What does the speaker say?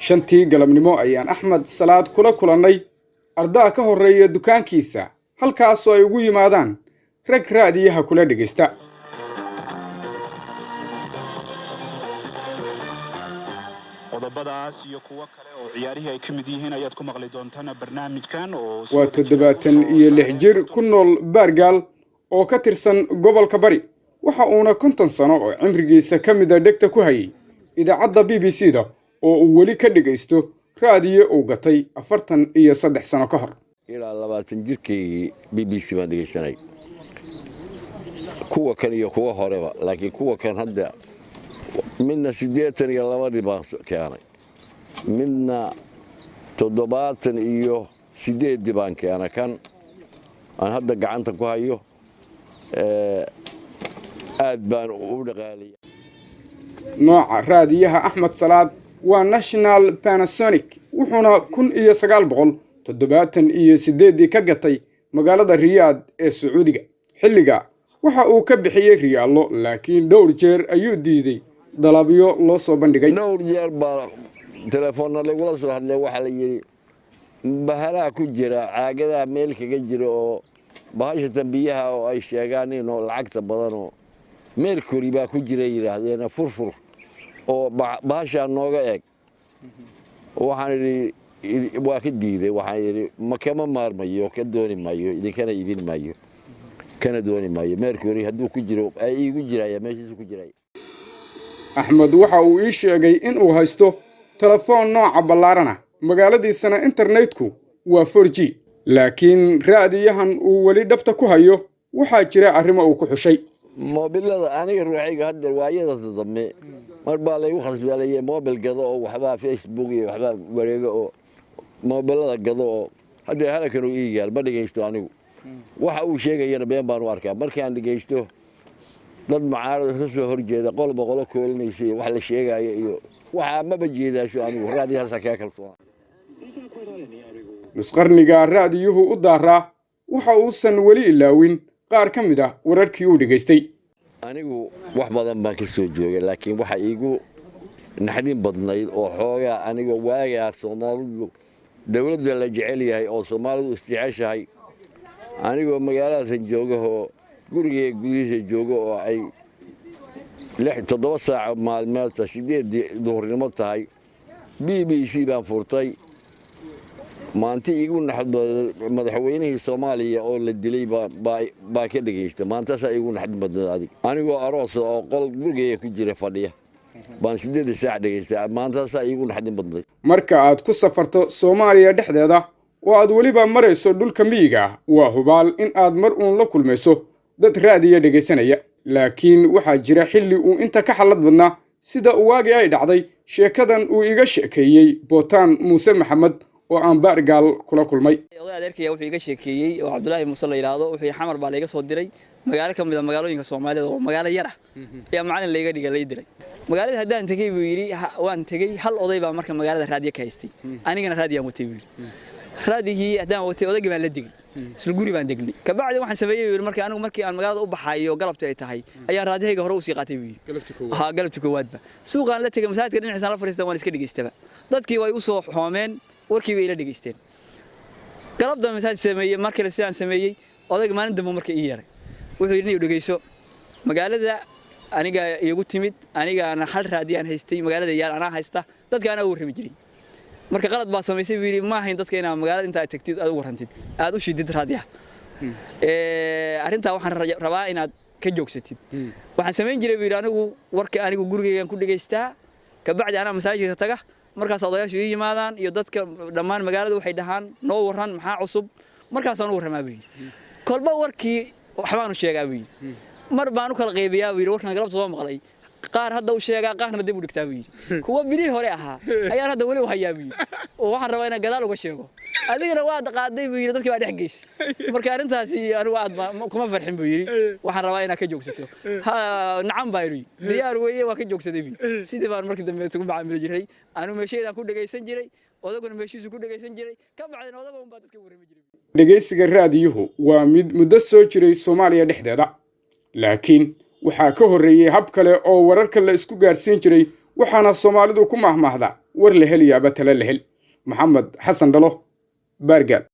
shantii galabnimo ayaan Axmed Salaad kula kulannay ardaa ka horreeya dukaankiisa halkaas oo ay ugu yimaadaan rag raadiyaha kula dhageysta. qodobadaas iyo kuwa kale oo ciyaarihii ay ka mid yihiin ayaad ku maqli doontaan barnaamijkan oo waa 76 jir ku nool Baargaal oo ka tirsan gobolka Bari waxa uuna 50 sano oo cimrigiisa ka mid ah dhegta ku hayay idaacadda BBC-da oo uu weli ka dhageysto raadiyo uu gatay 43 sano ka hor. ilaa 20 jirkii BBC baan dhageysanay kuwa kan iyo kuwa horeba laakiin kuwa kan hadda midna 82 baan keenay midna 78 baan keenay kan aan hadda gacanta ku hayo aad baan u dhaqaaliyay. nooca raadiyaha Axmed Salaad waa National Panasonic wuxuuna 1978 ka gatay magaalada Riyadh ee Sacuudiga. xilliga waxa uu ka bixiyay riyaalo laakiin dhowr jeer ayuu diiday dalabyo loo soo bandhigay. dhowr jeer baa telefoonna lagula soo hadlay waxa la yiri bahalaa ku jira caagada meel kaga jira oo bahasha tambiyaha oo ay sheegaan inuu lacagta badan oo mercury baa ku jira yiraahdeen furfur oo bahasha nooga eeg waxaan yiri waa ka diiday waxaan yiri ma kama maarmayo ka dooni maayo idinkana iibin maayo kana dooni maayo mercury hadduu ku jiro ay iigu jiraya meeshiisa ku jiray. Axmed waxa uu ii sheegay in uu haysto telefoon nooca ballaarana magaaladiisana internetku waa 4G laakiin raadiyahan uu wali dhabta ku hayo waxa jira arrimo uu ku xushay. moobilada aniga ruuxiga hadda waayada dadame mar baa lagu khasbaalay moobil gado oo waxba Facebook iyo waxba wareego oo moobilada gado oo hadda halkan uu iigaal ma dhageysto anigu waxa uu sheegayna been baan u arkaa markaan dhageysto dad macaarad ka soo horjeeda qolba koolinaysa wax la sheegayo iyo waxa ma bajeedaasho anigu raadiyaha ka kalsoon. nusqarniga raadiyuhu u daaraa waxa uusan weli ilaawin qaar ka mid ah wararkii uu dhageystay. anigu wax badan baan ka soo joogay laakiin waxa iigu naxdin badnayd oo xoogaa aniga waagaa Soomaalidu dawladda la jecel yahay oo Soomaalidu isticmaashay anigoo magaalada joogo guriga gudihiisa joogo oo ay 6-7 saac maalmeed 8 duhurnimo tahay BBC baan furtay maanta igu naxdin madaxweynihii Soomaaliya oo la dilay baa ka dhageystay maanta saa igu naxdin badnayd anigoo aroos oo qol guriga ku jira fadhiya baan 8 saac dhageystay maanta saa igu naxdin badnayd. marka aad ku safarto Soomaaliya dhexdeeda oo aad waliba marayso dhulka miyiga waa hubaal in aad mar uun la kulmayso dad raadiyo dhageysanaya laakiin waxa jira xilli uu inta ka xalad badnaa sida waagi ay dhacday sheekadan uu iga sheekeeyay Bootaan Muuse Maxamed oo aan Baargaal kula kulmay. adeerkay wuxuu iga sheekeeyay oo Cabdullaahi Muuse la yiraahdo wuxuu xamar baa laga soo diray magaalo ka mid ah magaalooyinka Soomaaliyeed oo magaalo yar ah ayaa macallin laga dhigay la diray magaalada haddaan tagay buu yiri waan tagay hal oday baa marka magaalada raadiyo ka haystay anigana raadiyo watay buu raadiyii haddaan watay odayga baan la digay isla guri baan degnay ka bacdi waxaan sameeyay markii anigu markii aan magaalada u baxayo galabta ay tahay ayaa raadiyayga hore u sii qaatay buu galabti koowaadba suuqaan la tagay masaajidka dhinaciisa la fariistay waan iska dhageystaba dadkii way u soo xoomeen warkii way la dhageysteen galabta masaajid sameeyay markii la sidaan sameeyay odayga maalin dambe markii ii yaray wuxuu yiri inuu dhageyso magaalada aniga iyagu timid aniga aan hal raadiyaan haystay magaalada yaal ana haysta dadka ana warrami jiray marka qalad baa sameysay wiiri ma ahayn dadka inaa magaalada inta ay tagtid aad u warantid aad u shidid raadiyaha arinta waxaan rabaa inaad ka joogsatid waxaan sameyn jiray wiiri anigu warka anigu gurigeygan ku dhageystaa ka bacdi ana masaajidka taga markaas odayaashu ii yimaadaan iyo dadka dhammaan magaalada waxay dhahaan noo waran maxaa cusub markaas aan u warramaa wiiri kolba warkii waxbaan u sheegaa wiiri mar baan u kala qaybiyaa wiiri warkan galabta soo maqlay qaar hadda u sheegaa qaarna dib u dhigtaa wiiri kuwa bidii hore ahaa ayaan hadda wali u hayaa wiiri oo waxaan rabaa inaan gadaal uga sheego adigana waa qaaday wiiri dadkii baa dhex geys marka arintaasi anigu aad kuma farxin buu yiri waxaan rabaa inaad ka joogsato nacam baa yiri diyaar weeye waa ka joogsaday wiiri sidii baan markii dambe ugu macaamili jiray anu meesheedaan ku dhageysan jiray odaguna meeshiisu ku dhageysan jiray ka bacdina odaga un baa dadka warrami jiray. dhageysiga raadiyuhu waa mid muddo soo jiray Soomaaliya dhexdeeda laakiin waxaa ka horreeyay hab kale oo wararka la isku gaarsiin jiray waxaana Soomaalidu ku mahmahda war la heliyaaba tala la hel. Maxamed Xasan Dhalo, Baargaal.